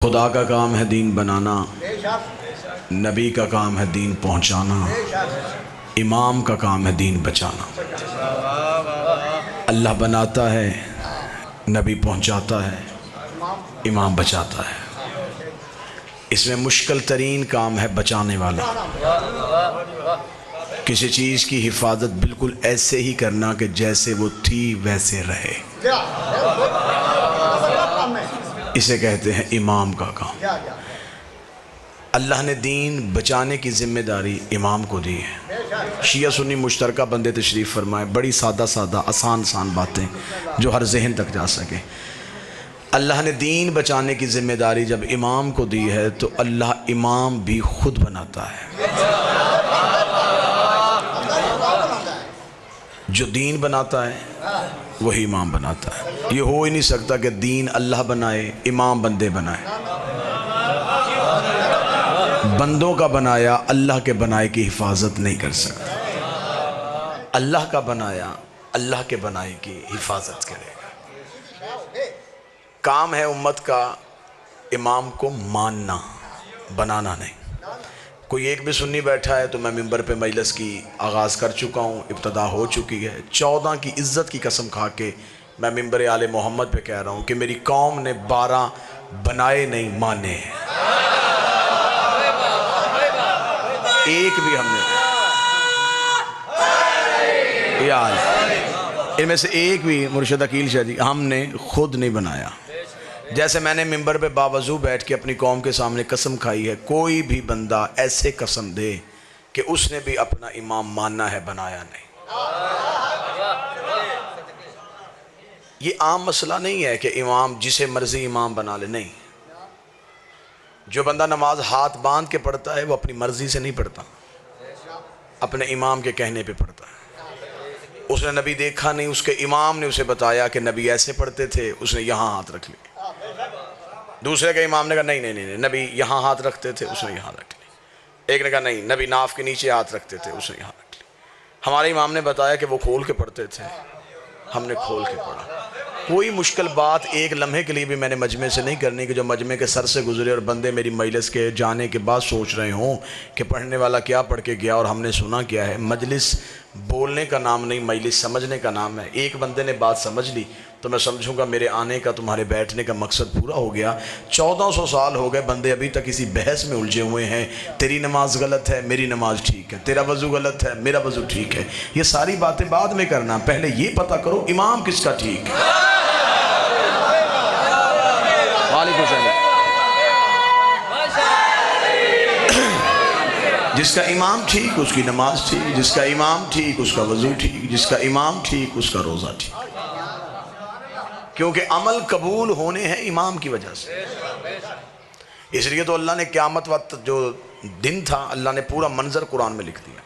खुदा का काम है दीन बनाना, नबी का काम है दीन पहुँचाना, इमाम का काम है दीन बचाना। अल्लाह बनाता है, नबी पहुँचाता है, इमाम बचाता है। इसमें मुश्किल तरीन काम है बचाने वाला। किसी चीज़ की हिफाजत बिल्कुल ऐसे ही करना कि जैसे वो थी वैसे रहे, इसे कहते हैं इमाम का काम। अल्लाह ने दीन बचाने की जिम्मेदारी इमाम को दी है। शिया सुन्नी मुश्तरका बंदे तशरीफ़ फरमाए, बड़ी सादा सादा आसान आसान बातें जो हर जहन तक जा सके। अल्लाह ने दीन बचाने की जिम्मेदारी जब इमाम को दी है तो अल्लाह इमाम भी खुद बनाता है। जो दीन बनाता है वही इमाम बनाता है। ये हो ही नहीं सकता कि दीन अल्लाह बनाए, इमाम बंदे बनाए। बंदों का बनाया अल्लाह के बनाए की हिफाजत नहीं कर सकता। अल्लाह का बनाया अल्लाह के बनाए की हिफाजत करेगा। काम है उम्मत का इमाम को मानना, बनाना नहीं। कोई एक भी सुन्नी बैठा है तो मैं मिंबर पे मजलिस की आगाज़ कर चुका हूँ, इब्तदा हो चुकी है। 14 की इज़्ज़त की कसम खा के मैं मिंबर आले मोहम्मद पे कह रहा हूँ कि मेरी कौम ने 12 बनाए नहीं माने। एक भी हमने यार इनमें से एक भी मुर्शिद अकील शाह जी हमने खुद नहीं बनाया। जैसे मैंने मिंबर पे बावजू बैठ के अपनी कौम के सामने कसम खाई है, कोई भी बंदा ऐसे कसम दे कि उसने भी अपना इमाम मानना है, बनाया नहीं। ये आम मसला नहीं है कि इमाम जिसे मर्जी इमाम बना ले, नहीं। जो बंदा नमाज हाथ बांध के पढ़ता है वो अपनी मर्जी से नहीं पढ़ता, अपने इमाम के कहने पे पढ़ता है। उसने नबी देखा नहीं, उसके इमाम ने उसे बताया कि नबी ऐसे पढ़ते थे, उसने यहाँ हाथ रख लिया। दूसरे के इमाम ने कहा नहीं नहीं नहीं, नबी यहाँ हाथ रखते थे, उसने यहाँ रख लिया। एक ने कहा नहीं, नबी नाफ के नीचे हाथ रखते थे, उसने यहाँ रख लिया। हमारे इमाम ने बताया कि वो खोल के पढ़ते थे, हमने खोल के पढ़ा। कोई मुश्किल बात एक लम्हे के लिए भी मैंने मजमे से नहीं करनी कि जो मजमे के सर से गुजरे और बंदे मेरी मजलिस के जाने के बाद सोच रहे हों कि पढ़ने वाला क्या पढ़ के गया और हमने सुना क्या है। मजलिस बोलने का नाम नहीं, मजलिस समझने का नाम है। एक बंदे ने बात समझ ली तो मैं समझूंगा मेरे आने का, तुम्हारे बैठने का मकसद पूरा हो गया। 1400 साल हो गए, बंदे अभी तक इसी बहस में उलझे हुए हैं। तेरी नमाज गलत है, मेरी नमाज ठीक है, तेरा वज़ू गलत है, मेरा वज़ू ठीक है। ये सारी बातें बाद में करना, पहले ये पता करो इमाम किसका ठीक है। जिसका इमाम ठीक उसकी नमाज ठीक, जिसका इमाम ठीक उसका वज़ू ठीक, जिसका इमाम ठीक उसका रोज़ा ठीक। क्योंकि अमल कबूल होने हैं इमाम की वजह से। इसलिए तो अल्लाह ने क़यामत वक्त जो दिन था, अल्लाह ने पूरा मंजर कुरान में लिख दिया।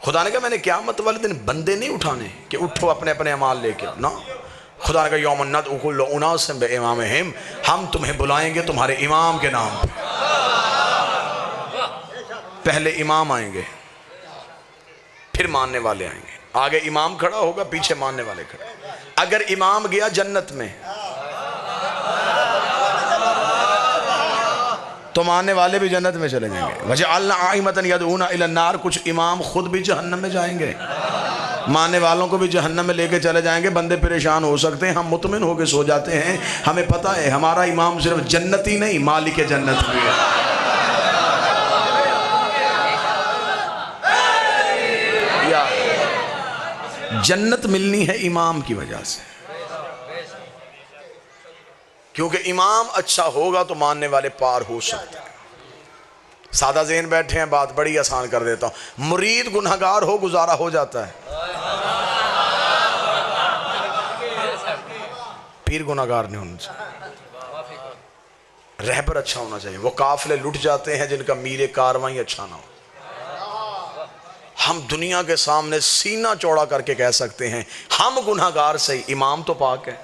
खुदा ने कहा मैंने क़यामत वाले दिन बंदे नहीं उठाने कि उठो अपने अपने अमाल लेके आओ, ना। खुदा ने कहा यौमन नदउ कुल्ल उनासिम बिइमामिहिम, हम तुम्हें बुलाएंगे तुम्हारे इमाम के नाम पे। पहले इमाम आएंगे, फिर मानने वाले आएंगे। आगे इमाम खड़ा होगा, पीछे मानने वाले खड़े। अगर इमाम गया जन्नत में तो मानने वाले भी जन्नत में चले जाएंगे। वजअलना आइमतन यदऊना इलन नार, कुछ इमाम खुद भी जहन्नम में जाएंगे, मानने वालों को भी जहन्नम में लेके चले जाएंगे। बंदे परेशान हो सकते हैं, हम मुतमिन होकर सो जाते हैं। हमें पता है हमारा इमाम सिर्फ जन्नती नहीं, मालिक जन्नत भी है। जन्नत मिलनी है इमाम की वजह से, क्योंकि इमाम अच्छा होगा तो मानने वाले पार हो सकते हैं। सादा ज़हन बैठे हैं, बात बड़ी आसान कर देता हूं। मुरीद गुनहगार हो, गुजारा हो जाता है। पीर गुनहगार नहीं होना चाहिए, रहबर अच्छा होना चाहिए। वो काफिले लुट जाते हैं जिनका मीरे कारवाई अच्छा ना हो। हम दुनिया के सामने सीना चौड़ा करके कह सकते हैं हम गुनहगार से, इमाम तो पाक है।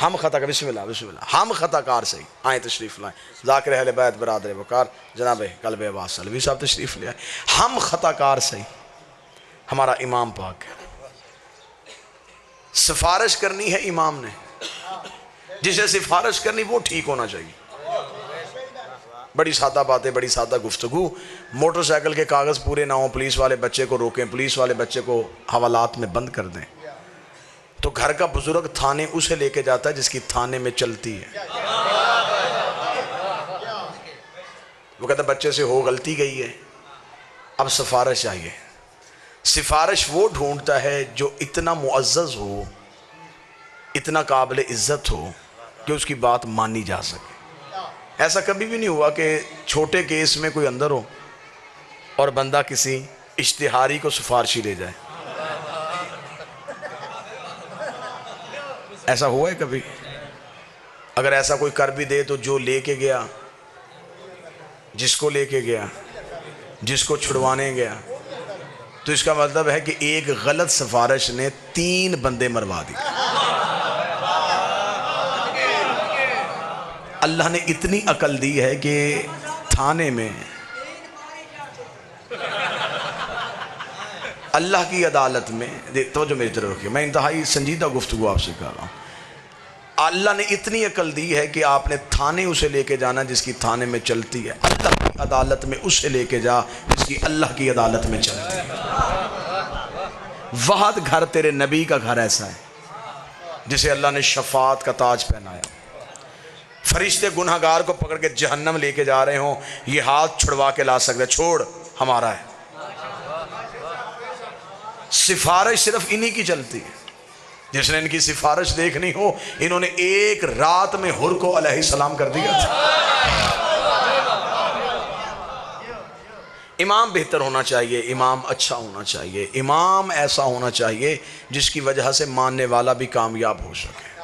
हम खता का बिस्मिल्लाह बिस्मिल्लाह, हम खताकार से आए तशरीफ़ लाएँ। ज़ाकिर अहले बैत बरादर वकार जनाब कल्ब अब्बास सलवी साहब तशरीफ़ ले आए। हम खताकार से, हमारा इमाम पाक है। सिफारिश करनी है इमाम ने, जिसे सिफारिश करनी वो ठीक होना चाहिए। बड़ी सादा बातें, बड़ी सादा गुफ्तगू। मोटरसाइकिल के कागज़ पूरे ना हो, पुलिस वाले बच्चे को रोकें, पुलिस वाले बच्चे को हवालात में बंद कर दें, तो घर का बुजुर्ग थाने उसे लेके जाता है जिसकी थाने में चलती है। वो कहता बच्चे से हो गलती गई है, अब सिफारिश चाहिए। सिफारिश वो ढूंढता है जो इतना मुअज़्ज़ज़ हो, इतना काबिल इज़्ज़त हो कि उसकी बात मानी जा सके। ऐसा कभी भी नहीं हुआ कि छोटे केस में कोई अंदर हो और बंदा किसी इश्तिहारी को सिफारिशी ले जाए। ऐसा हुआ है कभी? अगर ऐसा कोई कर भी दे तो जो लेके गया, जिसको लेके गया, जिसको छुड़वाने गया, तो इसका मतलब है कि एक गलत सिफारिश ने 3 बंदे मरवा दिए। अल्लाह ने इतनी अकल दी है कि थाने में अल्लाह की अदालत में, तो जो मेरी तरफ रखिए, मैं इंतहाई संजीदा गुफ्तगू आपसे कर रहा हूँ। अल्लाह ने इतनी अकल दी है कि आपने थाने उसे लेके जाना जिसकी थाने में चलती है, अल्लाह की अदालत में उसे लेके जा जिसकी अल्लाह की अदालत में चलती है। वहाद घर तेरे नबी का घर ऐसा है जिसे अल्लाह ने शफात का ताज पहनाया। फरिश्ते गुनहगार को पकड़ के जहन्नम लेके जा रहे हो, ये हाथ छुड़वा के ला सकते, छोड़ हमारा है। सिफारिश सिर्फ इन्हीं की चलती है। जिसने इनकी सिफारिश देखनी हो, इन्होंने एक रात में हुर को अलैहिस्सलाम कर दिया था। इमाम बेहतर होना चाहिए, इमाम अच्छा होना चाहिए, इमाम ऐसा होना चाहिए जिसकी वजह से मानने वाला भी कामयाब हो सके।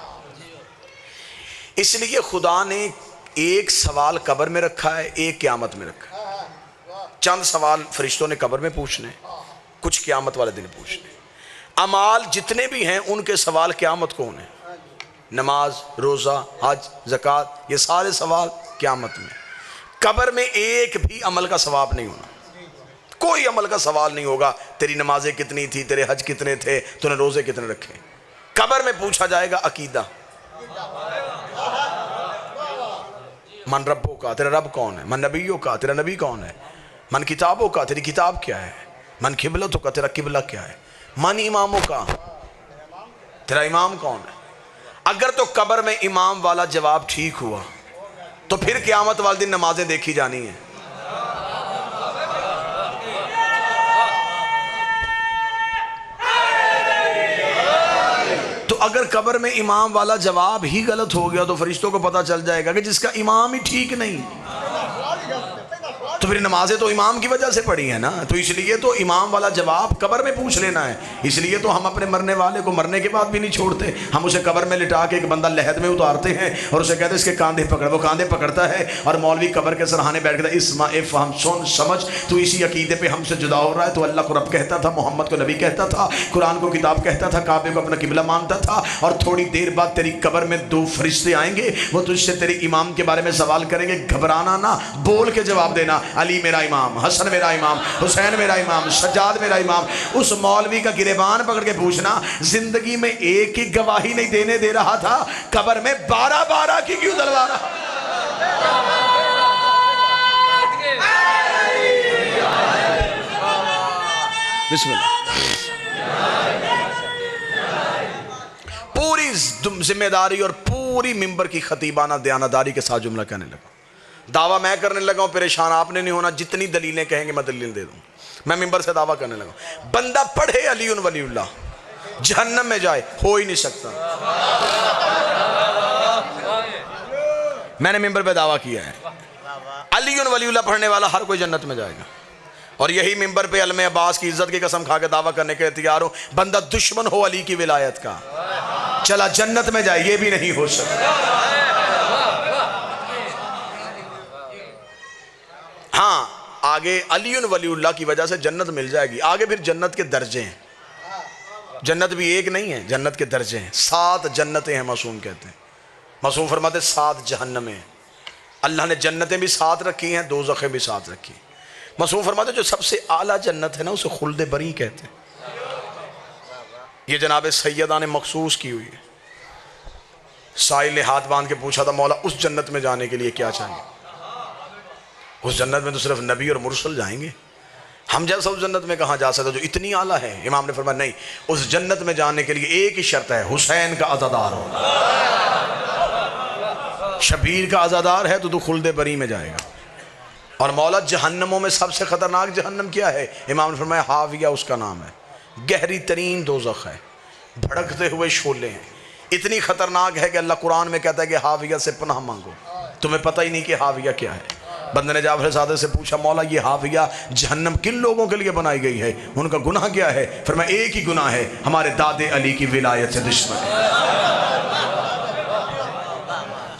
इसलिए खुदा ने एक सवाल कब्र में रखा है, एक क़यामत में रखा है। चंद सवाल फरिश्तों ने कब्र में पूछने, कुछ क़यामत वाले दिन पूछने। अमाल जितने भी हैं उनके सवाल क़यामत को होने, नमाज, रोज़ा, हज, ज़कात, ये सारे सवाल क़यामत में। कब्र में एक भी अमल का सवाब नहीं होना, कोई अमल का सवाल नहीं होगा। तेरी नमाजें कितनी थी, तेरे हज कितने थे, तूने रोज़े कितने रखे। कब्र में पूछा जाएगा अकीदा, मन रब्बों का, तेरा रब कौन है, मन नबियों का, तेरा नबी कौन है, मन किताबों का, तेरी किताब क्या है, मन किबलतों का, तेरा किबला क्या है, मन इमामों का, तेरा इमाम कौन है। अगर तो कब्र में इमाम वाला जवाब ठीक हुआ तो फिर क़यामत वाले दिन नमाजें देखी जानी है। तो अगर कब्र में इमाम वाला जवाब ही गलत हो गया तो फरिश्तों को पता चल जाएगा कि जिसका इमाम ही ठीक नहीं, तो फिर नमाजें तो इमाम की वजह से पढ़ी है ना। तो इसलिए तो इमाम वाला जवाब कब्र में पूछ लेना है। इसलिए तो हम अपने मरने वाले को मरने के बाद भी नहीं छोड़ते, हम उसे कब्र में लिटा के एक बंदा लहद में उतारते हैं और उसे कहते हैं इसके कांधे पकड़। वो कांधे पकड़ता है और मौलवी कब्र के सरहाने बैठ गया, इस्मा इफ हम सुन समझ, तो इसी अकीदे पे हमसे जुदा हो रहा है। तो अल्लाह को रब कहता था, मोहम्मद को नबी कहता था, कुरान को किताब कहता था, काबे को अपना किबला मानता था। और थोड़ी देर बाद तेरी कब्र में 2 फरिश्ते आएंगे, वो तुझसे तेरे इमाम के बारे में सवाल करेंगे। घबराना ना, बोल के जवाब देना, अली मेरा इमाम, हसन मेरा इमाम, हुसैन मेरा इमाम, सज्जाद मेरा इमाम। उस मौलवी का गिरेबान पकड़ के पूछना, जिंदगी में एक ही गवाही नहीं देने दे रहा था, कब्र में 12-12 की क्यों दलवा रहा। बिस्मिल्लाह। पूरी जिम्मेदारी और पूरी मिंबर की खतीबाना दयानतदारी के साथ जुमला कहने लगा। दावा मैं करने लगा हूं, परेशान आपने नहीं होना, जितनी दलीलें कहेंगे मैं दलील दे दूं। मैं मिंबर से दावा करने लगा, बंदा पढ़े अली वलीउल्लाह जहन्नम में जाए, हो ही नहीं सकता। मैंने मिंबर पे दावा किया है, अली वलीउल्लाह पढ़ने वाला हर कोई जन्नत में जाएगा। और यही मिंबर पे अलमे अब्बास की इज्जत की कसम खा के दावा करने के तैयार हो, बंदा दुश्मन हो अली की विलायत का, चला जन्नत में जाए, ये भी नहीं हो सकता। हाँ, आगे अली वलीउल्लाह की वजह से जन्नत मिल जाएगी। आगे फिर जन्नत के दर्जे हैं, जन्नत भी एक नहीं है, जन्नत के दर्जे हैं। 7 जन्नतें हैं, मासूम कहते हैं। मासूम फरमाते 7 जहन्नमें। अल्लाह ने जन्नतें भी 7 रखी हैं, दोज़खें भी 7 रखी। मासूम फरमाते जो सबसे आला जन्नत है ना, उसे खुल्द बरी कहते हैं। ये जनाब सैयदा ने मखसूस की हुई है। साहिल ने हाथ बांध के पूछा था, मौला उस जन्नत में जाने के लिए क्या चाहिए? उस जन्नत में तो सिर्फ नबी और मुरसल जाएंगे, हम जैसा उस जन्नत में कहाँ जा सकते जो इतनी आला है? इमाम ने फरमाया नहीं, उस जन्नत में जाने के लिए एक ही शर्त है, हुसैन का अज़ादार हो। शबीर का अज़ादार है तो तू खुल्दे बरी में जाएगा। और मौला जहन्नमों में सबसे ख़तरनाक जहन्नम क्या है? इमाम ने फरमाया हाविया उसका नाम है, गहरी तरीन दोज़ख है, भड़कते हुए शोले हैं, इतनी ख़तरनाक है कि अल्लाह कुरान में कहता है कि हाविया से पनाह मांगो। तुम्हें पता ही नहीं कि हाविया क्या है। बंदे ने जाफर सादे से पूछा, मौला ये हाविया जहन्नम किन लोगों के लिए बनाई गई है, उनका गुनाह क्या है? फिर मैं एक ही गुनाह है, हमारे दादे अली की विलायत से दुश्मन है।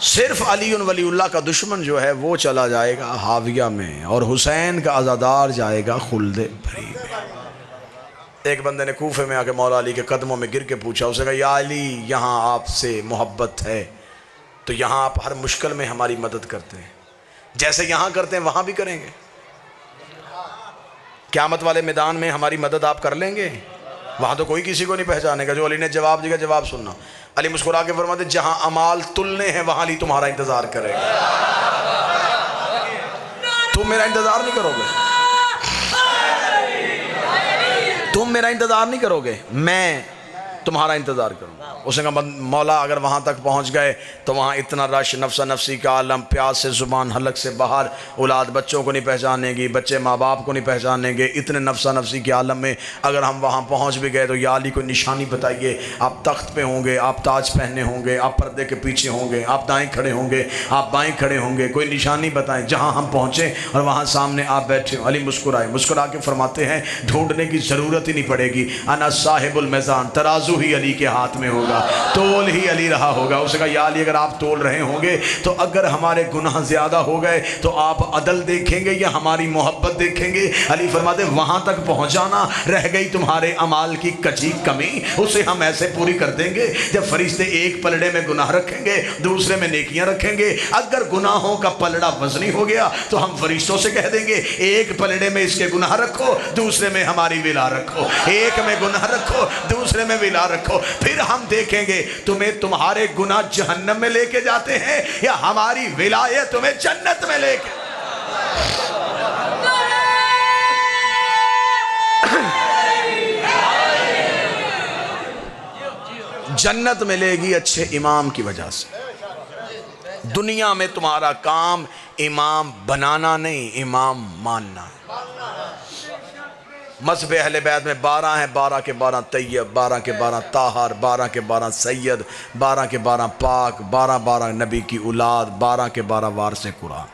सिर्फ अली वलीउल्लाह का दुश्मन जो है वो चला जाएगा हाविया में, और हुसैन का अज़ादार जाएगा खुल्दे भरी में। एक बंदे ने कूफे में आके मौला अली के कदमों में गिर के पूछा, उसने कहा या अली यहाँ आपसे मोहब्बत है तो यहाँ आप हर मुश्किल में हमारी मदद करते हैं, जैसे यहाँ करते हैं वहाँ भी करेंगे? क़यामत वाले मैदान में हमारी मदद आप कर लेंगे? वहाँ तो कोई किसी को नहीं पहचानेगा। जो अली ने जवाब दिया, जवाब सुनना। अली मुस्कुरा के फरमाते जहाँ अमाल तुलने हैं वहाँ अली तुम्हारा इंतज़ार करेगा। तुम मेरा इंतज़ार नहीं करोगे, तुम मेरा इंतज़ार नहीं करोगे, मैं तुम्हारा इंतज़ार करूँगा। उसने कहा मौला अगर वहाँ तक पहुँच गए तो वहाँ इतना रश, नफ्सा नफ्सी का आलम, प्यास से ज़ुबान हलक से बाहर, औलाद बच्चों को नहीं पहचानेगी, बच्चे माँ बाप को नहीं पहचानेंगे। इतने नफ्सा नफ्सी के आलम में अगर हम वहाँ पहुँच भी गए तो या अली कोई निशानी बताइए, आप तख्त पे होंगे, आप ताज पहने होंगे, आप पर्दे के पीछे होंगे, आप दाएँ खड़े होंगे, आप बाएँ खड़े होंगे, कोई निशानी बताएँ जहाँ हम पहुँचें और वहाँ सामने आप बैठे हो। अली मुस्कुराए, मुस्कुरा के फरमाते हैं ढूंढने की ज़रूरत ही नहीं पड़ेगी, अना साहिबुल मैज़ान, तराजू ही अली के हाथ में होगा, तोल ही अली रहा होगा। उसने कहा या अली अगर आप तोल रहे होंगे तो अगर हमारे गुनाह ज़्यादा हो गए तो आप अदल देखेंगे या हमारी मोहब्बत देखेंगे? अली फरमाते वहाँ तक पहुँचाना, रह गई तुम्हारे अमाल की कची कमी, उसे हम ऐसे पूरी कर देंगे जब फरिश्ते एक पलड़े में गुनाह रखेंगे, दूसरे में नेकियां रखेंगे। अगर गुनाहों का पलड़ा वजनी हो गया तो हम फरिश्तों से कह देंगे एक पलड़े में इसके गुनाह रखो, दूसरे में हमारी विला रखो, एक में गुनाह रखो, दूसरे में विला रखो। फिर हम देखेंगे तुम्हें तुम्हारे गुनाह जहन्नम में लेके जाते हैं या हमारी विलायत तुम्हें जन्नत में लेके। जन्नत मिलेगी अच्छे इमाम की वजह से। दुनिया में तुम्हारा काम इमाम बनाना नहीं, इमाम मानना। मज़हब अहले बैत में 12 हैं, 12 के 12 तैयब, 12 के 12 ताहर, 12 के 12 सैयद, 12 के 12 पाक, 12 नबी की औलाद, 12 के 12 वारिस कुरान।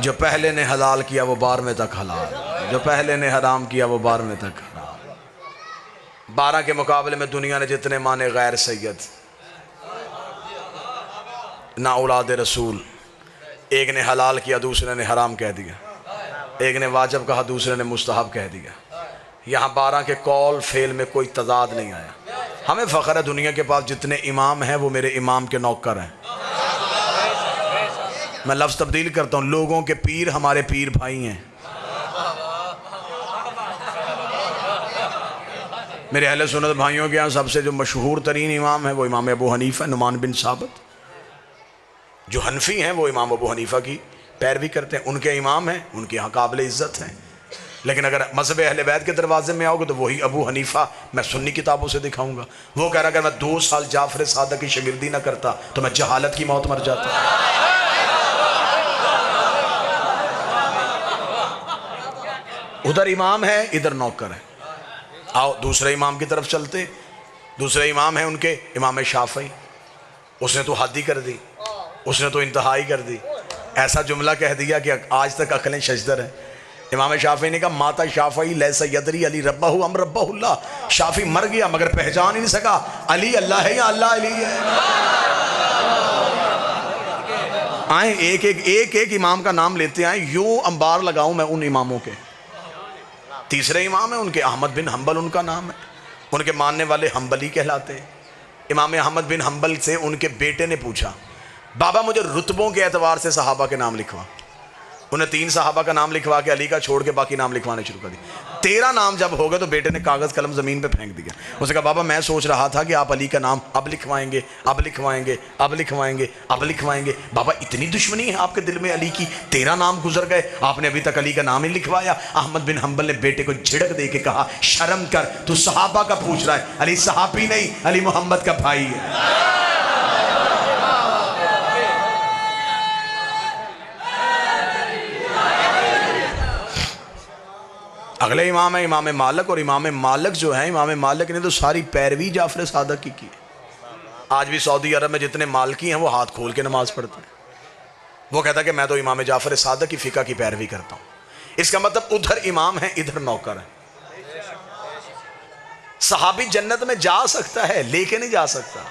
जो पहले ने हलाल किया वो 12वें तक हलाल, जो पहले ने हराम किया वो 12वें तक हराम। 12 के मुकाबले में दुनिया ने जितने माने गैर सैयद, ना औलाद रसूल, एक ने हलाल किया दूसरे ने हराम कह दिया, एक ने वाजिब कहा दूसरे ने मुस्तहब कह दिया। यहाँ 12 के कौल फेल में कोई तजाद नहीं आया। हमें फ़ख्र है दुनिया के पास जितने इमाम हैं वो मेरे इमाम के नौकर हैं। मैं लफ्ज़ तब्दील करता हूँ, लोगों के पीर हमारे पीर भाई हैं। मेरे अहले सुन्नत भाइयों के यहाँ सबसे जो मशहूर तरीन इमाम है वो इमाम अबू हनीफ़ा नुमान बिन साबित। जो हनफी हैं वो इमाम अबू हनीफ़ा की पैरवी करते हैं, उनके इमाम हैं, उनके यहाँ काबिल इज़्ज़त हैं। लेकिन अगर मज़हब अहले बैत के दरवाजे में आओगे तो वही अबू हनीफ़ा मैं सुन्नी किताबों से दिखाऊंगा। वो कह रहा अगर मैं 2 साल जाफर सादक की शागिर्दी ना करता तो मैं जहालत की मौत मर जाता। उधर इमाम है, इधर नौकर है। आओ दूसरे इमाम की तरफ चलते। दूसरे इमाम है उनके इमाम शाफ़ई। उसने तो हद ही कर दी, उसने तो इंतहाई कर दी। ऐसा जुमला कह दिया कि आज तक अकलें शजदर हैं। इमाम शाफ़ी ने कहा माता शाफ़ी लैसा यदरी अली रब्बाहु अम रब्बाहुल्लाह। शाफ़ी मर गया मगर पहचान ही नहीं सका अली अल्लाह है या अल्लाह अली है। आए एक इमाम का नाम लेते आए, यूं अंबार लगाऊं मैं उन इमामों के। तीसरे इमाम है उनके अहमद बिन हम्बल उनका नाम है, उनके मानने वाले हम्बली कहलाते हैं। इमाम अहमद बिन हम्बल से उनके बेटे ने पूछा बाबा मुझे रुतबों के एतबार से सहाबा के नाम लिखवा। उन्हें 3 सहाबा का नाम लिखवा के अली का छोड़ के बाकी नाम लिखवाने शुरू कर दिए। तेरा नाम जब होगा तो बेटे ने कागज़ कलम ज़मीन पे फेंक दिया। उसने कहा बाबा मैं सोच रहा था कि आप अली का नाम अब लिखवाएंगे, अब लिखवाएंगे, अब लिखवाएंगे, अब लिखवाएंगे। बाबा इतनी दुश्मनी है आपके दिल में अली की, तेरा नाम गुजर गए, आपने अभी तक अली का नाम ही लिखवाया। अहमद बिन हम्बल ने बेटे को झिड़क दे के कहा शर्म कर, तू सहाबा का पूछ रहा है, अली सहाबी नहीं, अली मोहम्मद का भाई है। अगले इमाम है इमाम मालिक, और इमाम मालिक जो है, इमाम मालिक ने तो सारी पैरवी जाफर सादक की है। आज भी सऊदी अरब में जितने मालकी हैं वो हाथ खोल के नमाज पढ़ते हैं। वो कहता है कि मैं तो इमाम जाफर सादक की फ़िक़्ह की पैरवी करता हूँ। इसका मतलब उधर इमाम है, इधर नौकर है। सहाबी जन्नत में जा सकता है, लेके नहीं जा सकता।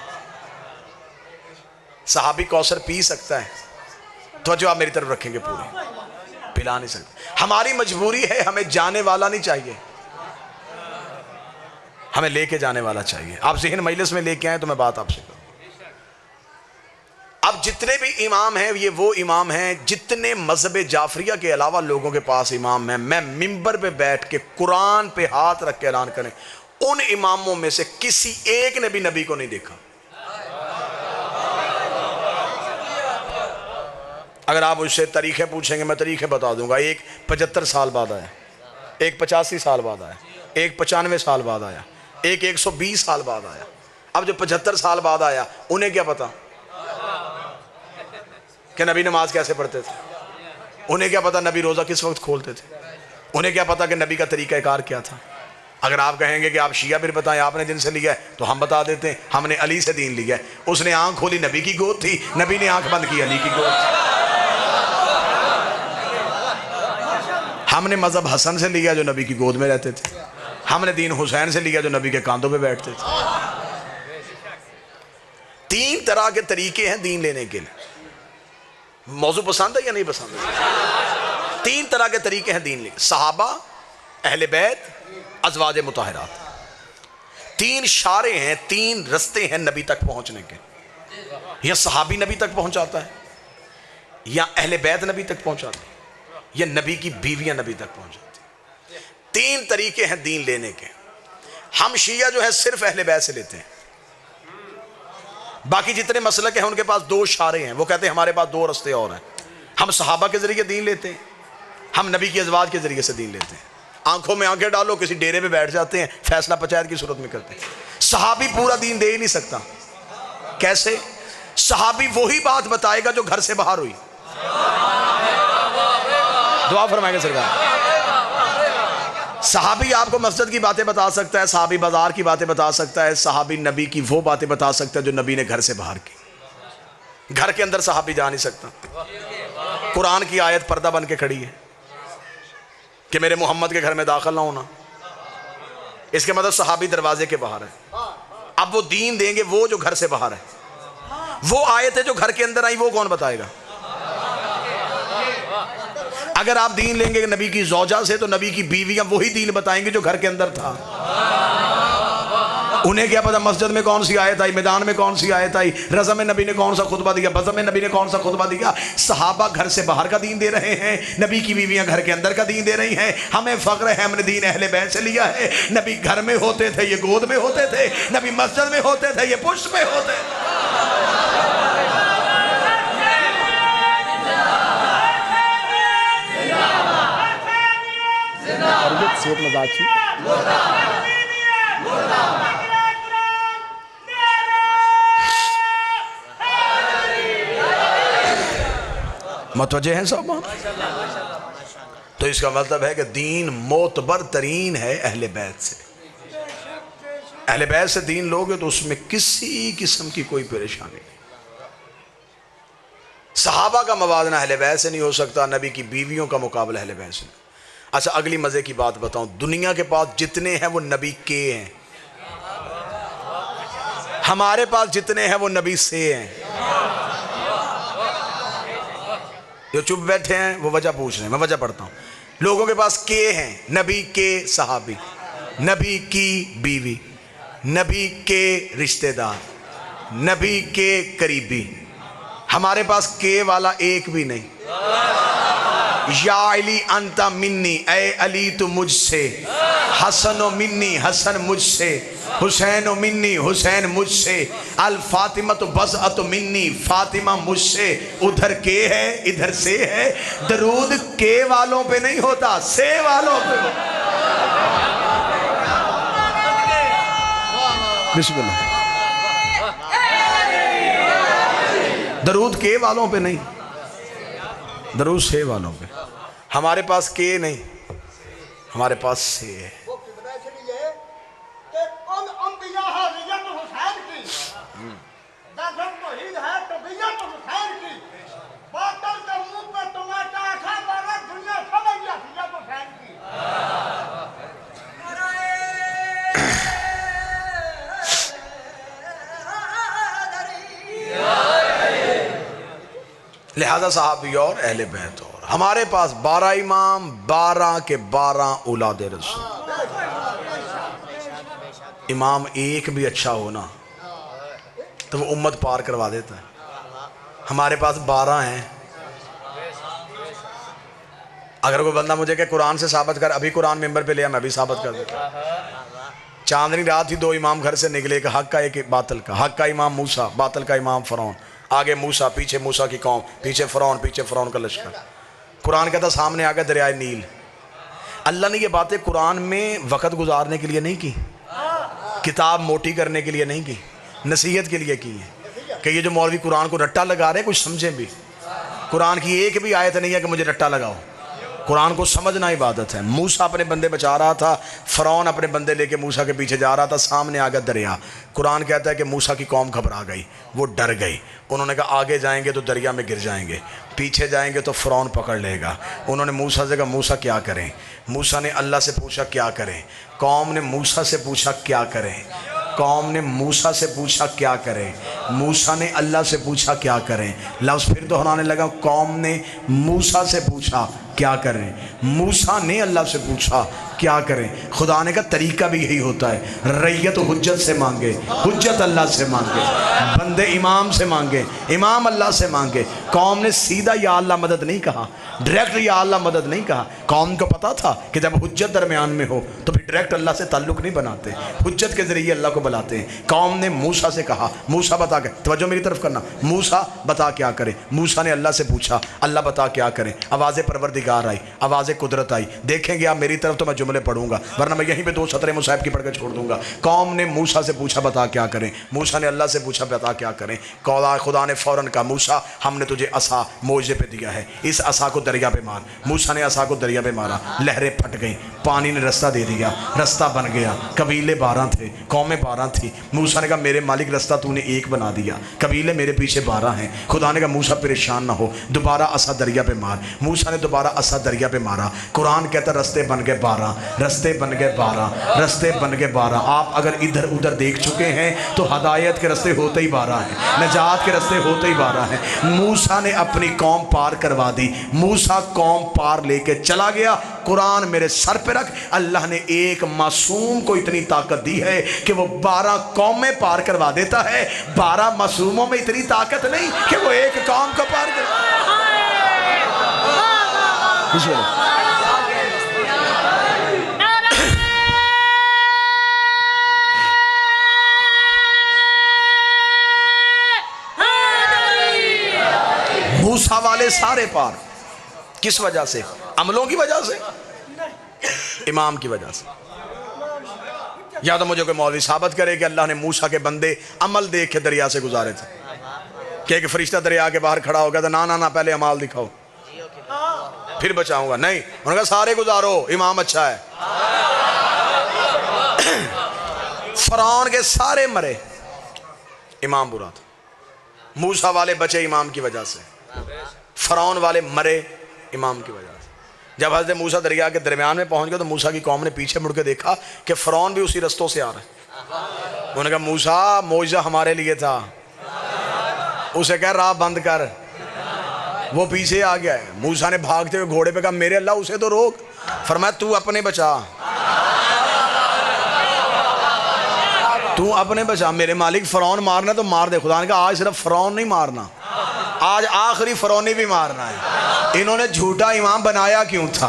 सहाबी कौसर पी सकता है, तो जो आप मेरी तरफ रखेंगे पूरी पिला नहीं सकते। हमारी मजबूरी है, हमें जाने वाला नहीं चाहिए, हमें लेके जाने वाला चाहिए। आप ज़हन मजलिस में लेके आए तो मैं बात आपसे करूं। अब जितने भी इमाम हैं ये वो इमाम हैं जितने मजहब जाफरिया के अलावा लोगों के पास इमाम हैं। मैं मिंबर पे बैठ के कुरान पे हाथ रख के ऐलान करें, उन इमामों में से किसी एक ने भी नबी को नहीं देखा। अगर आप उससे तरीक़े पूछेंगे मैं तरीक़े बता दूंगा। एक 75 साल बाद आया, एक 85 साल बाद आया, एक 95 साल बाद आया, एक 120 साल बाद आया। अब जो 75 साल बाद आया उन्हें क्या पता कि नबी नमाज कैसे पढ़ते थे, उन्हें क्या पता नबी रोज़ा किस वक्त खोलते थे, उन्हें क्या पता कि नबी का तरीक़ाकार क्या था। अगर आप कहेंगे कि आप शिया फिर बताएं आपने जिनसे लिया है, तो हम बता देते हैं हमने अली से दीन लिया है। उसने आँख खोली नबी की गोद थी, नबी ने आँख बंद की अली की गोद थी। हमने मजहब हसन से लिया जो नबी की गोद में रहते थे, हमने दीन हुसैन से लिया जो नबी के कांधों पे बैठते थे। 3 तरह के तरीके हैं दीन लेने के लिए। मौजू पसंद है या नहीं पसंद है? 3 तरह के तरीके हैं दीन लेने, सहाबा, अहले बैत, अज़वाज मुताहरात। 3 शारे हैं, 3 रस्ते हैं नबी तक पहुंचने के। या सहाबी नबी तक पहुंचाता है, या अहले बैत नबी तक पहुंचाते हैं, या नबी की बीवियां नबी तक पहुंचाती। 3 तरीके हैं दीन लेने के। हम शिया जो है सिर्फ अहले बैत से लेते हैं, बाकी जितने मसलक हैं उनके पास 2 शारे हैं। वो कहते हैं हमारे पास 2 रस्ते और हैं। हम सहाबा के जरिए दीन लेते हैं, हम नबी की अज़वाज के जरिए से दीन लेते हैं। आंखों में आंखें डालो, किसी डेरे में बैठ जाते हैं, फैसला पंचायत की सूरत में करते हैं। सहाबी पूरा दीन दे ही नहीं सकता। कैसे? सहाबी वही बात बताएगा जो घर से बाहर हुई। दुआ फरमाएंगे सरकार। सहाबी आपको मस्जिद की बातें बता सकता है, सहाबी बाजार की बातें बता सकता है, सहाबी नबी की वो बातें बता सकता है जो नबी ने घर से बाहर की। घर के अंदर सहाबी जा नहीं सकता। कुरान की आयत पर्दा बन के खड़ी है कि मेरे मोहम्मद के घर में दाखिल ना होना। इसके मतलब सहाबी दरवाजे के बाहर है। अब वो दीन देंगे वो जो घर से बाहर है। वो आयत है जो घर के अंदर आई, वो कौन बताएगा? अगर आप दीन लेंगे नबी की ज़ौजा से, तो नबी की बीवियां वही दीन बताएंगे जो घर के अंदर था। उन्हें क्या पता मस्जिद में कौन सी आयत आई, मैदान में कौन सी आयत आई, रज़ा में नबी ने कौन सा खुतबा दिया, बज़म में नबी ने कौन सा खुतबा दिया। सहाबा घर से बाहर का दीन दे रहे हैं, नबी की बीवियां घर के अंदर का दीन दे रही हैं। हमें फ़ख्र है हमने दीन अहले बैत से लिया है। नबी घर में होते थे, ये गोद में होते थे। नबी मस्जिद में होते थे, ये पुष्ट में होते थे। मतवजे हैं सब। तो इसका मतलब है कि दीन मोतबर तरीन है अहले बैत से। अहले बैत से दीन लोगे तो उसमें किसी किस्म की कोई परेशानी नहीं। सहाबा का मवाजना अहले बैत से नहीं हो सकता, नबी की बीवियों का मुकाबला अहले बैत से नहीं। अच्छा अगली मजे की बात बताऊं, दुनिया के पास जितने हैं वो नबी के हैं, हमारे पास जितने हैं वो नबी से हैं। जो चुप बैठे हैं वो वजह पूछ रहे हैं, मैं वजह पढ़ता हूं। लोगों के पास के हैं, नबी के सहाबी, नबी की बीवी, नबी के रिश्तेदार, नबी के करीबी। हमारे पास के वाला एक भी नहीं। या अली अंता मिन्नी, ए अली तू मुझसे, हसन मिन्नी, हसन मुझसे, हुसैन मिन्नी, हुसैन मुझसे, अल फातिमा तो बस अत मिन्नी, फातिमा मुझसे। उधर के है इधर से है, दरूद के वालों पे नहीं होता, से वालों पे। बिस्मिल्लाह। दरूद के वालों पे नहीं, दरूद से वालों पे। हमारे पास के नहीं, हमारे पास से है। लिहाजा साहबी और अहले बैत और हमारे पास 12 इमाम, 12 के 12 औलाद रसूल। इमाम एक भी अच्छा हो ना तो वो उम्मत पार करवा देता है। हमारे पास 12 हैं। अगर कोई बंदा मुझे कहे कुरान से साबित कर, अभी कुरान मेंबर पे लिया, मैं भी साबित कर देता। चांदनी रात ही 2 इमाम घर से निकले, एक हक का एक बातिल का। हक का इमाम मूसा, बातिल का इमाम फरौन। आगे मूसा, पीछे मूसा की कौम, पीछे फरौन का लश्कर। कुरान कहता सामने आ गया दरियाए नील। अल्लाह ने ये बातें कुरान में वक़्त गुजारने के लिए नहीं की, किताब मोटी करने के लिए नहीं की, नसीहत के लिए की है कि ये जो मौलवी कुरान को रट्टा लगा रहे हैं कुछ समझें भी। कुरान की एक भी आयत नहीं है कि मुझे रट्टा लगाओ। कुरान को समझना इबादत है। मूसा अपने बंदे बचा रहा था, फ़िरौन अपने बंदे लेके मूसा के पीछे जा रहा था, सामने आ गया दरिया। कुरान कहता है कि मूसा की कौम घबरा गई, वो डर गई। उन्होंने कहा आगे जाएंगे तो दरिया में गिर जाएंगे, पीछे जाएंगे तो फ़िरौन पकड़ लेगा। उन्होंने मूसा से कहा मूसा क्या करें। मूसा ने अल्लाह से पूछा क्या करें। कौम ने मूसा से पूछा क्या करें। कौम ने मूसा से पूछा क्या करें। मूसा ने अल्लाह से पूछा क्या करें। लफ्ज़ फिर दोहराने लगा, कौम ने मूसा से पूछा क्या करें, मूसा ने अल्लाह से पूछा क्या करें। खुदा ने का तरीका भी यही होता है, रैयत हुज्जत से मांगे, हुज्जत अल्लाह से मांगे, बंदे इमाम से मांगे, इमाम अल्लाह से मांगे। कौम ने सीधा या अल्लाह मदद नहीं कहा, डायरेक्ट या अल्लाह मदद नहीं कहा। कौम को पता था कि जब हुज्जत दरमियान में हो तो फिर डायरेक्ट अल्लाह से ताल्लुक़ नहीं बनाते, हुज्जत के ज़रिए अल्लाह को बुलाते हैं। कौम ने मूसा से कहा, मूसा बता के, तवज्जो मेरी तरफ करना, मूसा बता क्या करे। मूसा ने अल्लाह से पूछा, अल्लाह बता क्या करें। आवाज़ परवरदिगार आई, आवाज़ कुदरत आई। देखेंगे आप मेरी तरफ तो मैं जुमले पढ़ूंगा, वरना मैं यहीं पे 2 सतरे मुसाहिब की पढ़ के छोड़ दूंगा। कौम ने मूसा से पूछा बता क्या करें। मूसा ने अल्लाह से पूछा बता क्या करें। खुदा ने फ़ौरन कहा मूसा हमने तुझे असा मोजे पे दिया है, इस असा को दरिया पे मार। मूसा ने असा को दरिया पे मारा, लहरें फट गई, पानी ने रास्ता दे दिया, रास्ता बन गया। कबीले 12 थे, कौमें 12 थी। मूसा ने कहा मेरे मालिक रास्ता तूने एक बना दिया, कबीले मेरे पीछे 12 हैं। खुदा ने कहा मूसा परेशान ना हो, दोबारा असा दरिया पे मार। मूसा ने दोबारा असा दरिया पे मारा। कुरान कहता रास्ते बन गए 12, रास्ते बन गए 12, रास्ते बन गए 12। आप अगर इधर उधर देख चुके हैं तो हदायत के रास्ते होते ही 12 हैं, नजात के रास्ते होते ही 12 हैं। मूसा ने अपनी कौम पार करवा दी, मूसा कौम पार लेके चला गया। कुरान मेरे सर पे रख, अल्लाह ने एक मासूम को इतनी ताकत दी है कि वो 12 कौमें पार करवा देता है। 12 मासूमों में इतनी ताकत नहीं कि वो एक कौम को पार कर। मूसा वाले सारे पार, किस वजह से? अमलों की वजह से, इमाम की वजह से। या तो मुझे कोई मौलवी साबित करे कि अल्लाह ने मूसा के बंदे अमल देख के दरिया से गुजारे थे, कि एक फरिश्ता दरिया के बाहर खड़ा हो गया था, ना ना ना पहले अमाल दिखाओ फिर बचाऊंगा। नहीं, उन्होंने कहा सारे गुजारो, इमाम अच्छा है। फरौन के सारे मरे, इमाम बुरा था। मूसा वाले बचे इमाम की वजह से, फरौन वाले मरे इमाम की वजह से। जब हज़रत मूसा दरिया के दरमियान में पहुंच गए तो मूसा की कौम ने पीछे मुड़ के देखा कि फरौन भी उसी रस्तों से आ रहा है। उन्होंने कहा मूसा मोइज़ा हमारे लिए था, उसे कह राह बंद कर। वो पीछे आ गया है। मूसा ने भागते हुए घोड़े पे कहा मेरे अल्लाह उसे तो रोक। फरमाया तू अपने बचा, तू अपने बचा, मेरे मालिक फरौन मारना तो मार दे। खुदा ने कहा आज सिर्फ फरौन नहीं मारना, आज आखिरी फरौनी भी मारना है। इन्होंने झूठा इमाम बनाया क्यों था?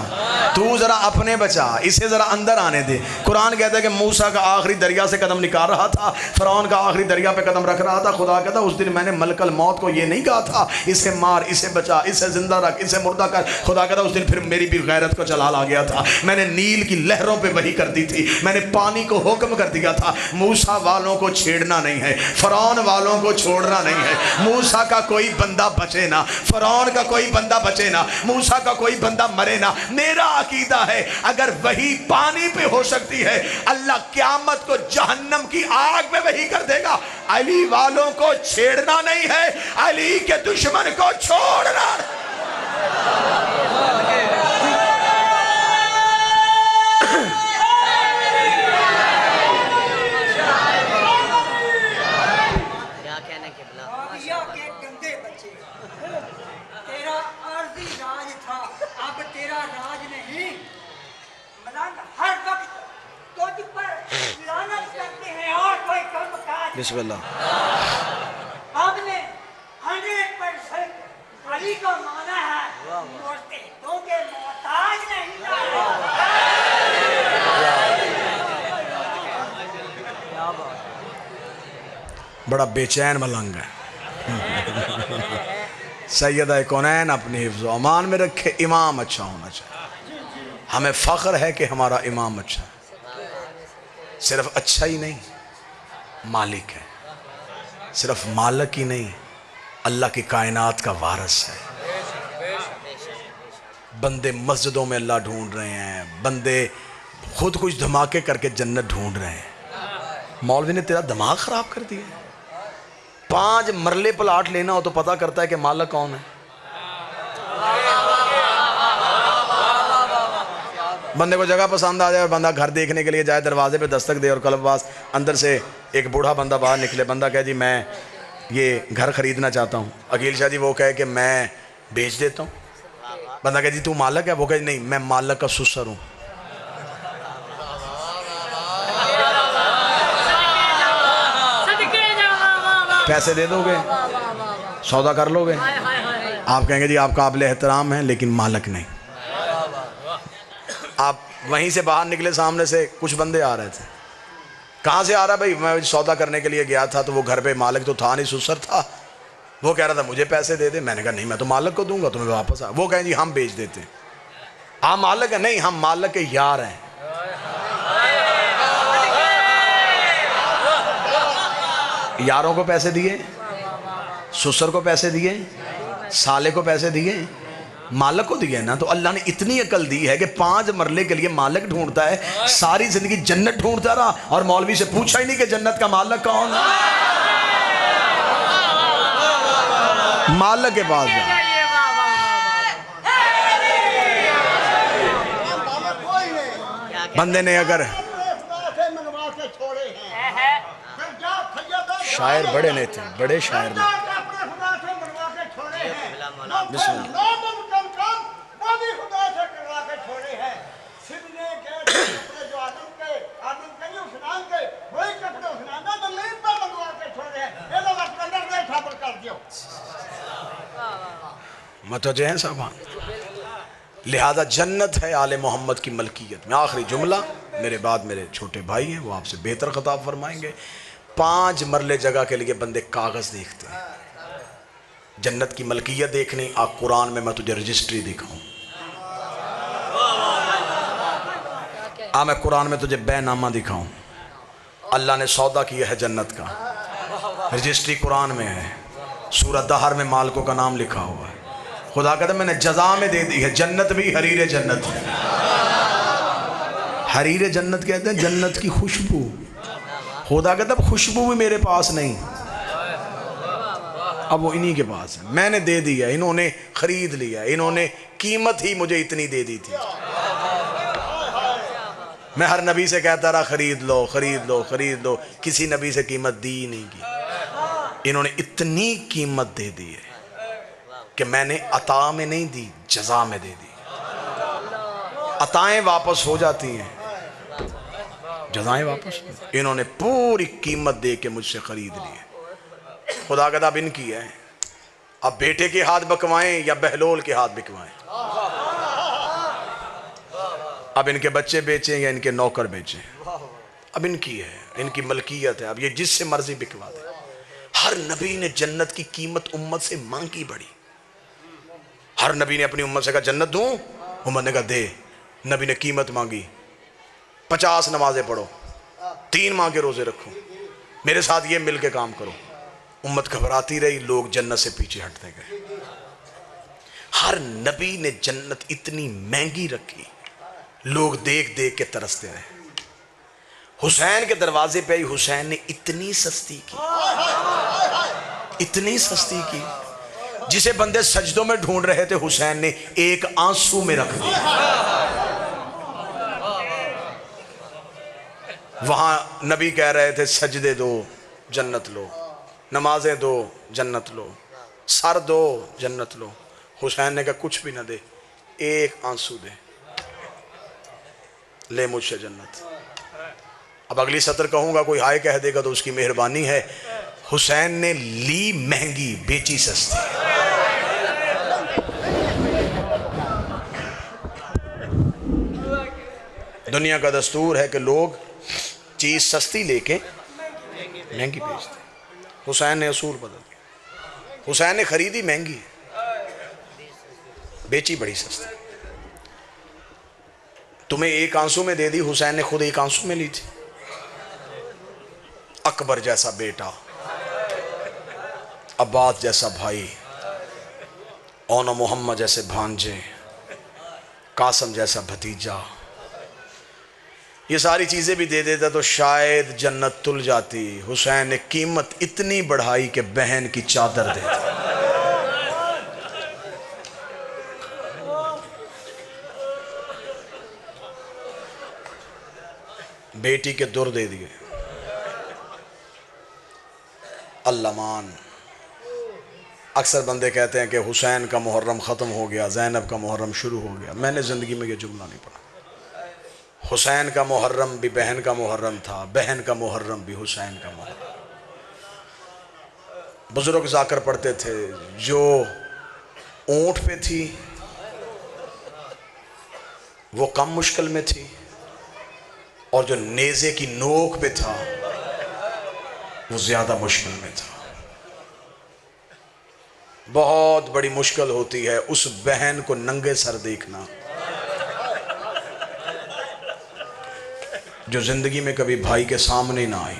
तू जरा अपने बचा, इसे जरा अंदर आने दे। कुरान कहता है कि मूसा का आखिरी दरिया से कदम निकाल रहा था, फ़िरौन का आखिरी दरिया पे कदम रख रहा था। खुदा कहता उस दिन मैंने मलकल मौत को ये नहीं कहा था इसे मार, इसे बचा, इसे जिंदा रख, इसे मुर्दा कर। खुदा कहता उस दिन फिर मेरी भी गैरत को जलाल आ गया था। मैंने नील की लहरों पर वही कर दी थी, मैंने पानी को हुक्म कर दिया था मूसा वालों को छेड़ना नहीं है, फ़िरौन वालों को छोड़ना नहीं है। मूसा का कोई बंदा बचे ना, फ़िरौन का कोई बंदा बचे ना, मूसा का कोई बंदा मरे ना। मेरा अकीदा है अगर वही पानी पे हो सकती है, अल्लाह क़यामत को जहन्नम की आग में वही कर देगा। अली वालों को छेड़ना नहीं है, अली के दुश्मन को छोड़ना। बिस्मिल्लाह। आपने 100% अली को माना है, मुर्शिदों के मोहताज नहीं। बड़ा बेचैन मलंग है। सैयदा कौनैन अपने हिफ्ज़ व अमान में रखे, इमाम अच्छा होना चाहिए। हमें फ़ख्र है कि हमारा इमाम अच्छा है। सिर्फ अच्छा ही नहीं, मालिक है। सिर्फ मालिक ही नहीं, अल्लाह की कायनात का वारिस है। बंदे मस्जिदों में अल्लाह ढूंढ रहे हैं, बंदे खुद कुछ धमाके करके जन्नत ढूंढ रहे हैं। मौलवी ने तेरा दिमाग ख़राब कर दिया। 5 मरले प्लाट लेना हो तो पता करता है कि मालिक कौन है। बंदे को जगह पसंद आ जाए और बंदा घर देखने के लिए जाए, दरवाजे पे दस्तक दे और कलबवास अंदर से एक बूढ़ा बंदा बाहर निकले। बंदा कहे जी मैं ये घर ख़रीदना चाहता हूँ। अकील शाह जी वो कहे कि मैं बेच देता हूँ। बंदा कहे जी तू मालिक है? वो कहे नहीं, मैं मालिक का सुसर हूँ। पैसे दे दोगे, सौदा कर लोगे। आप कहेंगे जी आप काबिल एहतराम हैं लेकिन मालिक नहीं। आप वहीं से बाहर निकले, सामने से कुछ बंदे आ रहे थे। कहाँ से आ रहा भाई? मैं सौदा करने के लिए गया था तो वो घर पे मालिक तो था नहीं, सुसर था। वो कह रहा था मुझे पैसे दे दे। मैंने कहा नहीं, मैं तो मालिक को दूंगा, तुम्हें वापस आ। वो कहें जी हम बेच देते हैं। आप मालिक है? नहीं, हम मालिक के यार हैं। यारों को पैसे दिए, सुसर को पैसे दिए, साले को पैसे दिए, मालिक को दिए ना। तो अल्लाह ने इतनी अकल दी है कि 5 मरले के लिए मालिक ढूंढता है, सारी जिंदगी जन्नत ढूंढता रहा और मौलवी से पूछा ही नहीं कि जन्नत का मालिक कौन है। मालिक के पास जा। बंदे ने अगर शायर बड़े नहीं थे, बड़े शायर ने मतवजे हैं साहब। लिहाजा जन्नत है आले मोहम्मद की मलकियत में। आखिरी जुमला, मेरे बाद मेरे छोटे भाई हैं, वो आपसे बेहतर खिताब फरमाएंगे। 5 मरले जगह के लिए बंदे कागज़ देखते हैं। जन्नत की मलकियत देखनी, आप कुरान में मैं तुझे रजिस्ट्री दिखाऊं। मैं कुरान में तुझे बैनामा दिखाऊं। अल्लाह ने सौदा किया है जन्नत का, रजिस्ट्री कुरान में है। सूरत दहर में मालिकों का नाम लिखा हुआ है। खुदा कहता मैंने जजा में दे दी है। जन्नत भी हरीरे जन्नत है। हरीरे जन्नत कहते हैं जन्नत की खुशबू। खुदा कहता खुशबू भी मेरे पास नहीं, अब वो इन्हीं के पास है। मैंने दे दिया, इन्होंने खरीद लिया, इन्होंने कीमत ही मुझे इतनी दे दी थी। मैं हर नबी से कहता रहा खरीद लो खरीद लो खरीद लो, किसी नबी से कीमत दी ही नहीं की। इन्होंने इतनी कीमत दे दी है कि मैंने अता में नहीं दी, जजा में दे दी। अताएं वापस हो जाती हैं, जजाएं वापस। इन्होंने पूरी कीमत दे के मुझसे खरीद ली है। खुदा कहता अब इनकी है, अब बेटे के हाथ बकवाएं या बहलोल के हाथ बिकवाएं, अब इनके बच्चे बेचें या इनके नौकर बेचें, अब इनकी है, इनकी मलकियत है, अब ये जिससे मर्जी बिकवा दे। हर नबी ने जन्नत की कीमत उम्मत से मांगी बड़ी। हर नबी ने अपनी उम्मत से कहा जन्नत दूं, उम्मत ने कहा दे। नबी ने कीमत मांगी, 50 नमाजें पढ़ो, 3 माह के रोजे रखो, मेरे साथ ये मिल के काम करो। उम्मत घबराती रही, लोग जन्नत से पीछे हटते गए। हर नबी ने जन्नत इतनी महंगी रखी, लोग देख देख के तरसते रहे। हुसैन के दरवाजे पे आई, हुसैन ने इतनी सस्ती की, इतनी सस्ती की, जिसे बंदे सजदों में ढूंढ रहे थे हुसैन ने एक आंसू में रख दिया। वहां नबी कह रहे थे सजदे दो जन्नत लो, नमाजें दो जन्नत लो, सर दो जन्नत लो। हुसैन ने कहा कुछ भी ना दे, एक आंसू दे, ले मुझसे जन्नत। अब अगली सत्र कहूंगा, कोई हाय कह देगा तो उसकी मेहरबानी है। हुसैन ने ली महंगी, बेची सस्ती। दुनिया का दस्तूर है कि लोग चीज सस्ती लेके महंगी बेचते। हुसैन ने असूल बदल दिया। हुसैन ने खरीदी महंगी, बेची बड़ी सस्ती। तुम्हें एक आंसू में दे दी, हुसैन ने खुद एक आंसू में ली थी। अकबर जैसा बेटा, अब्बास जैसा भाई, औनो मोहम्मद जैसे भांजे, कासम जैसा भतीजा, ये सारी चीजें भी दे देता तो शायद जन्नत तुल जाती। हुसैन ने कीमत इतनी बढ़ाई कि बहन की चादर दे दी। बेटी के दुर दे दिए। अल्लामान, अक्सर बंदे कहते हैं कि हुसैन का मुहर्रम ख़त्म हो गया, ज़ैनब का मुहर्रम शुरू हो गया। मैंने ज़िंदगी में ये जुमला नहीं पढ़ा। हुसैन का मुहर्रम भी बहन का मुहर्रम था, बहन का मुहर्रम भी हुसैन का मुहर्रम। बुजुर्ग जाकर पढ़ते थे, जो ऊंट पे थी वो कम मुश्किल में थी, और जो नेज़े की नोक पे था वो ज़्यादा मुश्किल में था। बहुत बड़ी मुश्किल होती है उस बहन को नंगे सर देखना जो जिंदगी में कभी भाई के सामने ना आई।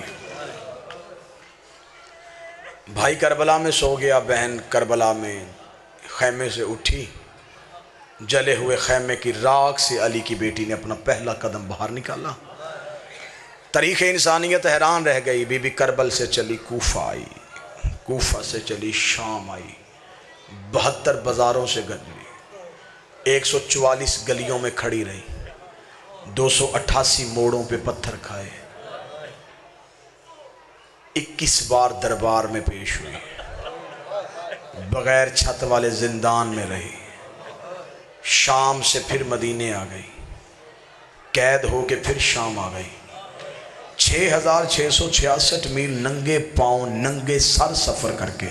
भाई करबला में सो गया, बहन करबला में खैमे से उठी, जले हुए खैमे की राख से अली की बेटी ने अपना पहला कदम बाहर निकाला। तारीख़ इंसानियत हैरान रह गई। बीबी करबल से चली कूफा आई, कूफा से चली शाम आई, 72 बाज़ारों से गुजरी, 144 गलियों में खड़ी रही, 288 मोड़ों पे पत्थर खाए, 21 बार दरबार में पेश हुई, बगैर छत वाले जिंदान में रही, शाम से फिर मदीने आ गई, कैद होके फिर शाम आ गई, 6666 मील नंगे पांव नंगे सर सफ़र करके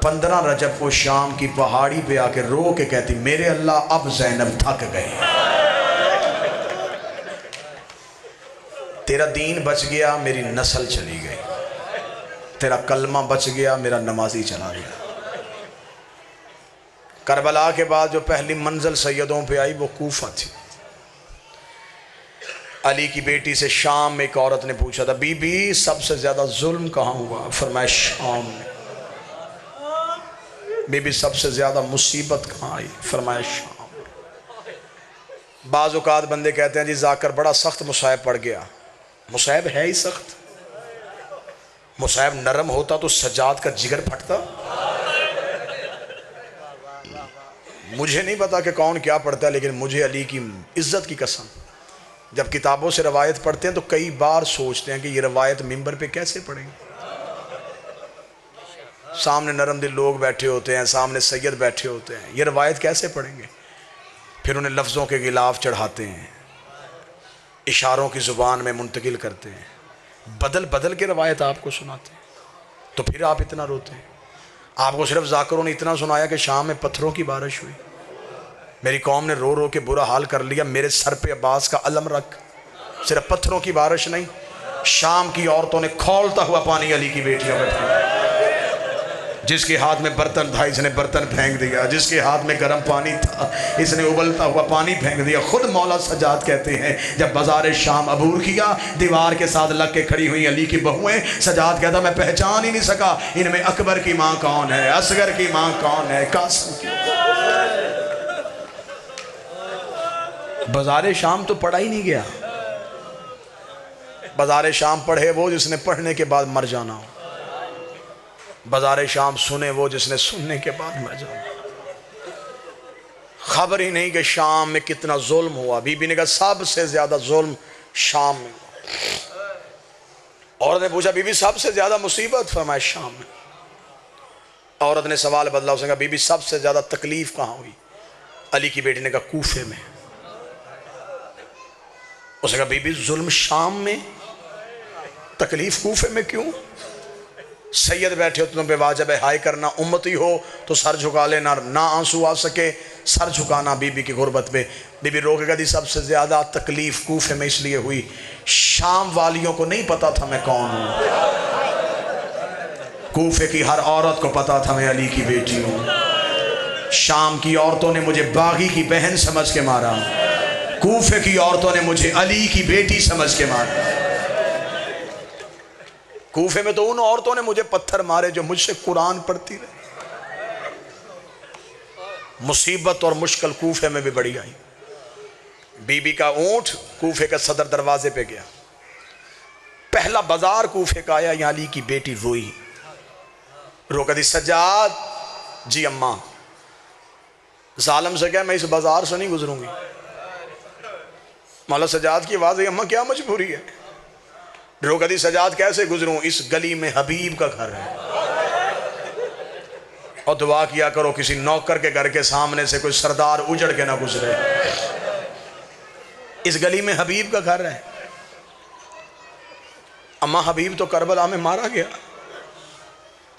15 रजब को शाम की पहाड़ी पे आके रो के कहती, मेरे अल्लाह अब ज़ैनब थक गई, तेरा दीन बच गया, मेरी नस्ल चली गई, तेरा कलमा बच गया, मेरा नमाजी चला गया। करबला के बाद जो पहली मंजिल सैयदों पे आई वो कूफा थी। अली की बेटी से शाम में एक औरत ने पूछा था, बीबी सबसे ज्यादा जुल्म कहाँ हुआ? फरमाया शाम में। बीबी सबसे ज्यादा मुसीबत कहाँ आई? फरमाया शाम। बाज़ औक़ात बंदे कहते हैं जी जाकर बड़ा सख्त मुसाइब पड़ गया। मुसाइब है ही सख्त। मुसाइब नरम होता तो सज्जाद का जिगर फटता। मुझे नहीं पता कि कौन क्या पढ़ता है, लेकिन मुझे अली की इज्जत की कसम, जब किताबों से रवायत पढ़ते हैं तो कई बार सोचते हैं कि ये रवायत मिंबर पे कैसे पढ़ेंगे। सामने नरम दिल लोग बैठे होते हैं, सामने सैयद बैठे होते हैं, ये रवायत कैसे पढ़ेंगे? फिर उन्हें लफ्ज़ों के गिलाफ चढ़ाते हैं, इशारों की ज़ुबान में मुंतकिल करते हैं, बदल बदल के रवायत आपको सुनाते हैं, तो फिर आप इतना रोते हैं। आपको सिर्फ जाकिरों ने इतना सुनाया कि शाम में पत्थरों की बारिश हुई। मेरी कौम ने रो रो के बुरा हाल कर लिया, मेरे सर पे अब्बास का अलम रख। सिर्फ पत्थरों की बारिश नहीं, शाम की औरतों ने खौलता हुआ पानी अली की बेटियों में फेंका। जिसके हाथ में बर्तन था इसने बर्तन फेंक दिया, जिसके हाथ में गर्म पानी था इसने उबलता हुआ पानी फेंक दिया। खुद मौला सजाद कहते हैं जब बाजार शाम अबूर किया, दीवार के साथ लग के खड़ी हुई अली की बहुएं, सजाद कहता मैं पहचान ही नहीं सका इनमें अकबर की माँ कौन है, असगर की माँ कौन है, कासिम की। बाजार शाम तो पढ़ा ही नहीं गया। बाजार शाम पढ़े वो जिसने पढ़ने के बाद मर जाना हो, बाजार शाम सुने वो जिसने सुनने के बाद मर जाना। खबर ही नहीं कि शाम में कितना जुल्म हुआ। बीबी ने कहा सबसे ज्यादा जुल्म शाम में हुआ। औरत ने पूछा बीबी सबसे ज्यादा मुसीबत? फरमाया शाम में। औरत ने सवाल बदला, उसने कहा बीबी सबसे ज्यादा तकलीफ कहाँ हुई? अली की बेटी ने कहा कूफे में। उसने कहा बीबी जुल्म शाम में, तकलीफ कूफे में क्यों? सैयद बैठे हो तुम पे वाजिब है हाय करना, उम्मती हो तो सर झुका लेना, ना आंसू आ सके सर झुकाना बीबी की गुर्बत पे। बीबी रो के कहती सबसे ज्यादा तकलीफ कूफे में इसलिए हुई, शाम वालियों को नहीं पता था मैं कौन हूं। कूफे की हर औरत को पता था मैं अली की बेटी हूं। शाम की औरतों ने मुझे बागी की बहन समझ के मारा, कूफे की औरतों ने मुझे अली की बेटी समझ के मारा। कूफे में तो उन औरतों ने मुझे पत्थर मारे जो मुझसे कुरान पढ़ती रही। मुसीबत और मुश्किल कूफे में भी बड़ी आई। बीबी का ऊंट कूफे का सदर दरवाजे पे गया, पहला बाजार कूफे का आया, यहाँ अली की बेटी रोई, रो कर दी सज्जाद जी अम्मा जालिम से क्या मैं इस बाजार से नहीं गुजरूंगी। मौला सज्जाद की आवाज है अम्मा क्या मजबूरी है? रोकदी सजाद कैसे गुजरूं, इस गली में हबीब का घर है और दुआ किया करो किसी नौकर के घर के सामने से कोई सरदार उजड़ के ना गुजरे। इस गली में हबीब का घर है। अम्मा हबीब तो करबला में मारा गया।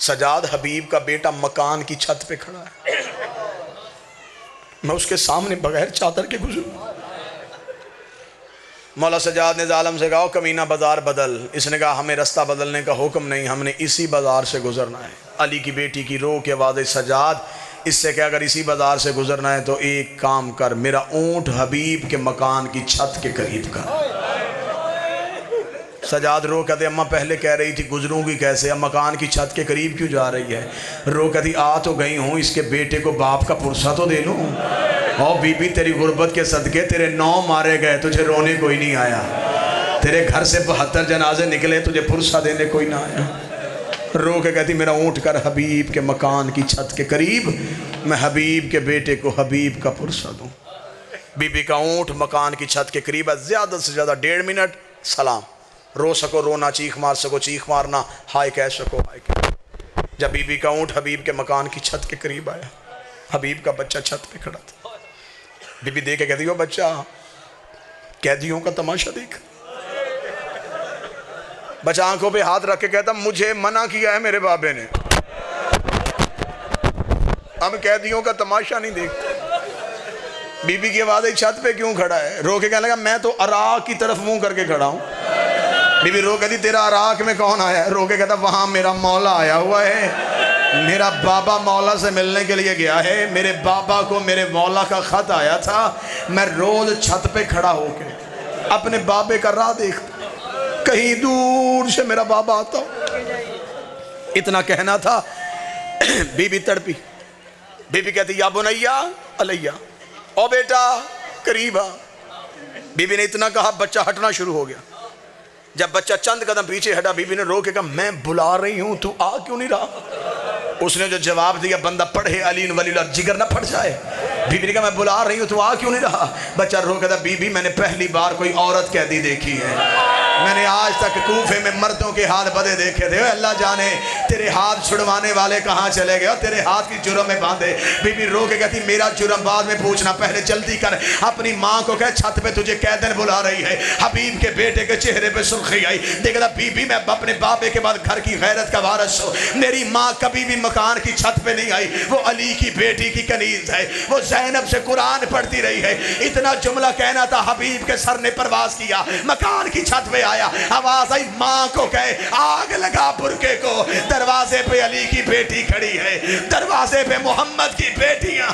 सजाद हबीब का बेटा मकान की छत पे खड़ा है, मैं उसके सामने बगैर चादर के गुजरूं? मौला सजाद ने जालम से कहा कमीना बाजार बदल। इसने कहा हमें रास्ता बदलने का हुक्म नहीं, हमने इसी बाजार से गुजरना है। अली की बेटी की रो के आवाज़ सजाद इससे क्या, अगर इसी बाजार से गुजरना है तो एक काम कर, मेरा ऊंट हबीब के मकान की छत के करीब कर। सजाद रो कहते अम्मा पहले कह रही थी गुजरूंगी कैसे, अब मकान की छत के करीब क्यों जा रही है? रो कहती आ तो गई हूँ, इसके बेटे को बाप का पुरसा तो दे लूँ। और बीबी तेरी गुर्बत के सदके तेरे 9 मारे गए, तुझे रोने कोई नहीं आया। तेरे घर से 72 जनाजे निकले, तुझे पुरसा देने कोई ना आया। रो के कहती मेरा ऊँट कर हबीब के मकान की छत के करीब, मैं हबीब के बेटे को हबीब का पुरसा दूँ। बीबी का ऊँट मकान की छत के करीब है, ज़्यादा से ज़्यादा 1.5 मिनट सलाम। रो सको रोना, चीख मार सको चीख मारना, हाय कह सको हाय कह। जब बीबी का ऊँट हबीब के मकान की छत के करीब आया, हबीब का बच्चा छत पे खड़ा था। बीबी देख के कहती हो बच्चा कैदियों का तमाशा देख। बच्चा आंखों पे हाथ रख के कहता मुझे मना किया है मेरे बाबे ने, हम कैदियों का तमाशा नहीं देखते। बीबी की आवाज़ छत पे क्यों खड़ा है? रो के कहने लगा मैं तो अराक की तरफ मुंह करके खड़ा हूँ। बीबी रो कहती तेरा अराक में कौन आया है? रो के कहता वहाँ मेरा मौला आया हुआ है, मेरा बाबा मौला से मिलने के लिए गया है, मेरे बाबा को मेरे मौला का ख़त आया था, मैं रोज़ छत पे खड़ा होके अपने बाबे का राह देखता, कहीं दूर से मेरा बाबा आता। इतना कहना था। बीबी तड़पी। बीबी कहती या बुनैया अलैया, ओ बेटा करीब आ। बीबी ने इतना कहा बच्चा हटना शुरू हो गया। जब बच्चा चंद कदम पीछे हटा, बीबी ने रो के कहा मैं बुला रही हूं तू आ क्यों नहीं रहा? उसने जो जवाब दिया बंदा पढ़े अली वली जिगर ना फट जाए। बीबी ने कहा मैं बुला रही हूं तू आ क्यों नहीं रहा? बच्चा रो के था बीबी मैंने पहली बार कोई औरत कैदी देखी है। मैंने आज तक कूफे में मर्दों के हाथ बदे देखे थे। अल्लाह जाने तेरे हाथ छुड़वाने वाले कहाँ चले गए और तेरे हाथ की जुर्म में बांधे। बीबी रो के कहती मेरा जुर्म बाद में पूछना, पहले जल्दी कर। अपनी माँ को कह छत पे तुझे कैदन बुला रही है। हबीब के बेटे के चेहरे पे सुर्खी आई। देखा बीबी मैं अपने बाबे के बाद घर की गैरत का वारिस हूँ। मेरी माँ कभी भी मकान की छत पे नहीं आई। वो अली की बेटी की कनीज है। वो ज़ैनब से कुरान पढ़ती रही है। इतना जुमला कहना था, हबीब के सर ने परवाज किया, मकान की छत पे आया, आवाज आई माँ को कहे आग लगा बुरके को। दरवाजे पे अली की बेटी खड़ी है, दरवाजे पे मोहम्मद की बेटियां।